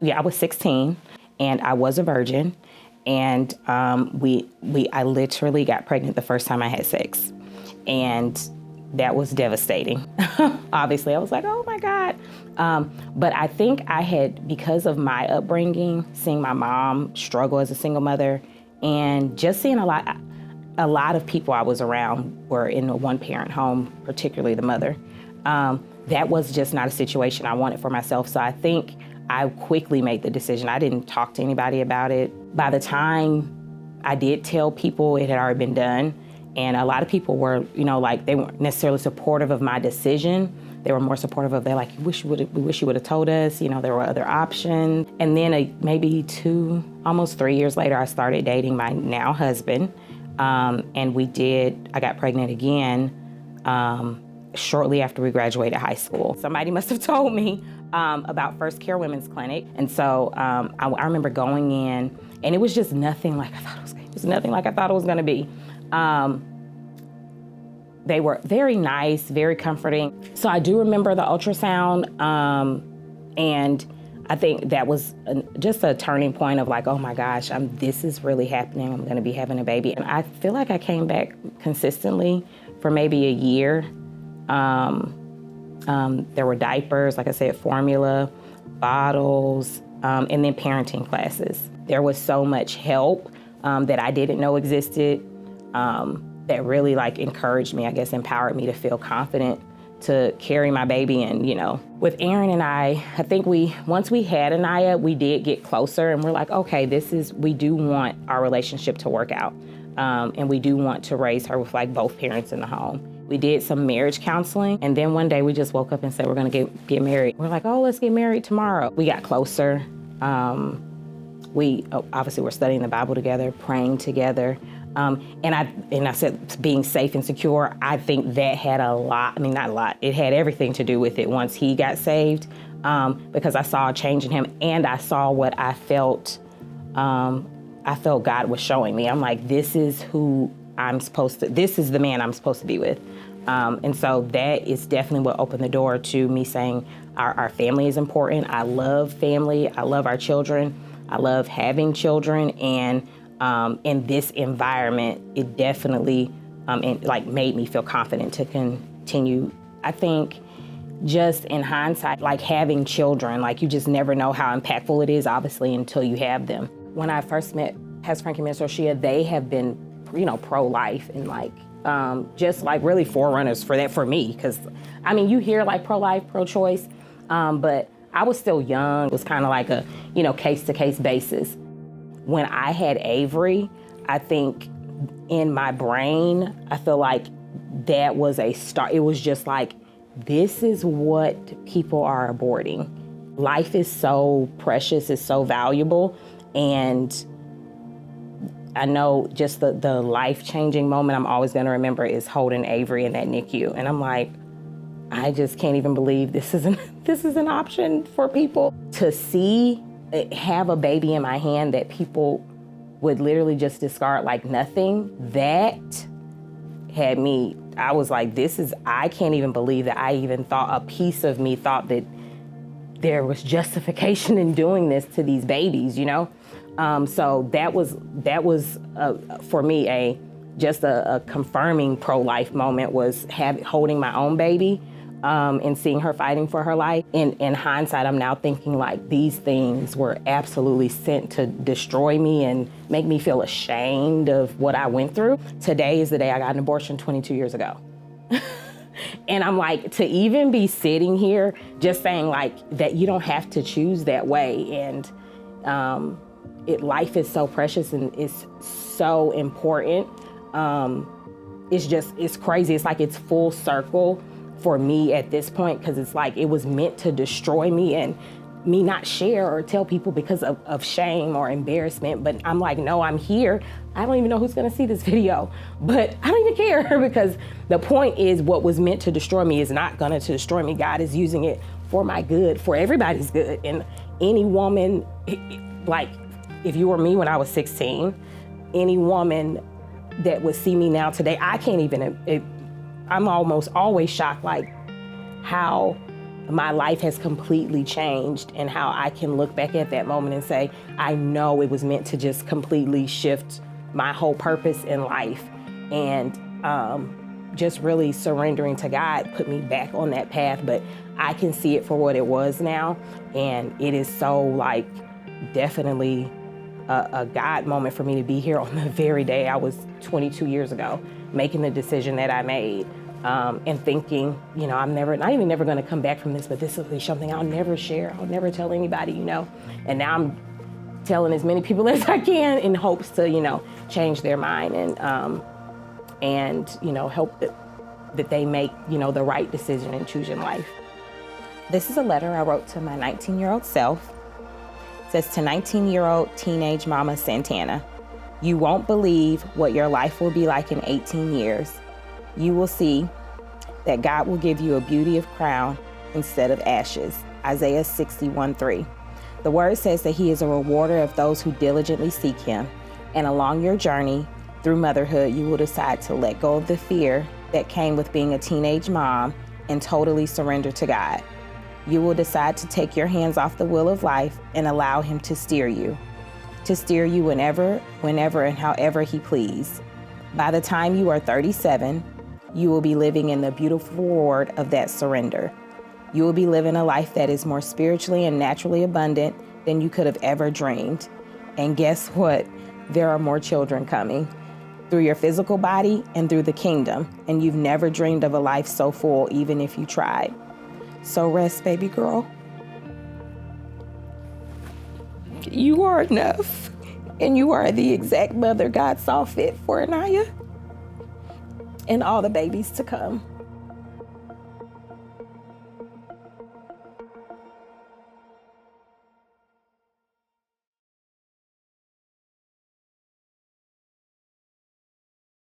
Yeah, I was 16 and I was a virgin. And I literally got pregnant the first time I had sex. And that was devastating. Obviously, I was like, oh my God. But I think I had, because of my upbringing, seeing my mom struggle as a single mother, and just seeing a lot of people I was around were in a one-parent home, particularly the mother. That was just not a situation I wanted for myself. So I think I quickly made the decision. I didn't talk to anybody about it. By the time I did tell people, it had already been done. And a lot of people were, like, they weren't necessarily supportive of my decision. They were more supportive of, they're like, we wish you would have told us, there were other options. And then maybe almost 3 years later, I started dating my now husband. And I got pregnant again shortly after we graduated high school. Somebody must have told me about First Care Women's Clinic. And so I remember going in, and it was just nothing like I thought it was going to be. It was nothing like I thought it was going to be. They were very nice, very comforting. So I do remember the ultrasound, and I think that was just a turning point of like, oh my gosh, this is really happening. I'm going to be having a baby. And I feel like I came back consistently for maybe a year. There were diapers, like I said, formula, bottles, and then parenting classes. There was so much help that I didn't know existed. That really encouraged me, I guess, empowered me to feel confident to carry my baby. And, with Aaron and I think once we had Anaya, we did get closer, and we're like, okay, we do want our relationship to work out. And we do want to raise her with both parents in the home. We did some marriage counseling, and then one day we just woke up and said, we're gonna get married. We're like, oh, let's get married tomorrow. We got closer. We obviously were studying the Bible together, praying together. And I said being safe and secure, I think that had not a lot, it had everything to do with it once he got saved, because I saw a change in him, and I saw what I felt God was showing me. I'm like, this is the man I'm supposed to be with. And so that is definitely what opened the door to me saying our family is important. I love family. I love our children. I love having children. And in this environment, it definitely made me feel confident to continue. I think just in hindsight, having children, you just never know how impactful it is, obviously, until you have them. When I first met Pastor Frankie and Miss Roshia, they have been, pro-life and just really forerunners for that for me. Because, you hear pro-life, pro-choice, but I was still young. It was kind of like a, case-to-case basis. When I had Avery, I think in my brain, I feel like that was a start. It was just this is what people are aborting. Life is so precious, it's so valuable. And I know just the life-changing moment I'm always gonna remember is holding Avery in that NICU. And I'm like, I just can't even believe this is an option for people. To have a baby in my hand that people would literally just discard like nothing, that had me, I was like, I can't even believe that I even thought, a piece of me thought that there was justification in doing this to these babies, So that was for me a confirming pro-life moment, was holding my own baby. And seeing her fighting for her life. In hindsight, I'm now thinking these things were absolutely sent to destroy me and make me feel ashamed of what I went through. Today is the day I got an abortion 22 years ago. And I'm like, to even be sitting here just saying that you don't have to choose that way. And life is so precious and it's so important. It's crazy. It's it's full circle for me at this point, because it's it was meant to destroy me and me not share or tell people because of shame or embarrassment. But I'm like, no, I'm here. I don't even know who's gonna see this video, but I don't even care, because the point is, what was meant to destroy me is not gonna destroy me. God is using it for my good, for everybody's good. And any woman, if you were me when I was 16, any woman that would see me now today, I can't even, I'm almost always shocked how my life has completely changed, and how I can look back at that moment and say, I know it was meant to just completely shift my whole purpose in life. And just really surrendering to God put me back on that path. But I can see it for what it was now. And it is so like definitely a God moment for me to be here on the very day I was 22 years ago, making the decision that I made. And thinking, you know, I'm not even never going to come back from this, but this will be something I'll never share. I'll never tell anybody, you know. And now I'm telling as many people as I can in hopes to, you know, change their mind and you know, help that they make, you know, the right decision in choosing life. This is a letter I wrote to my 19-year-old self. It says, to 19-year-old teenage mama Santana, you won't believe what your life will be like in 18 years. You will see that God will give you a beauty of crown instead of ashes. Isaiah 61:3. The word says that he is a rewarder of those who diligently seek him. And along your journey through motherhood, you will decide to let go of the fear that came with being a teenage mom and totally surrender to God. You will decide to take your hands off the wheel of life and allow him to steer you whenever, and however he please. By the time you are 37, you will be living in the beautiful reward of that surrender. You will be living a life that is more spiritually and naturally abundant than you could have ever dreamed. And guess what? There are more children coming through your physical body and through the kingdom. And you've never dreamed of a life so full, even if you tried. So rest, baby girl. You are enough. And you are the exact mother God saw fit for Anaya and all the babies to come.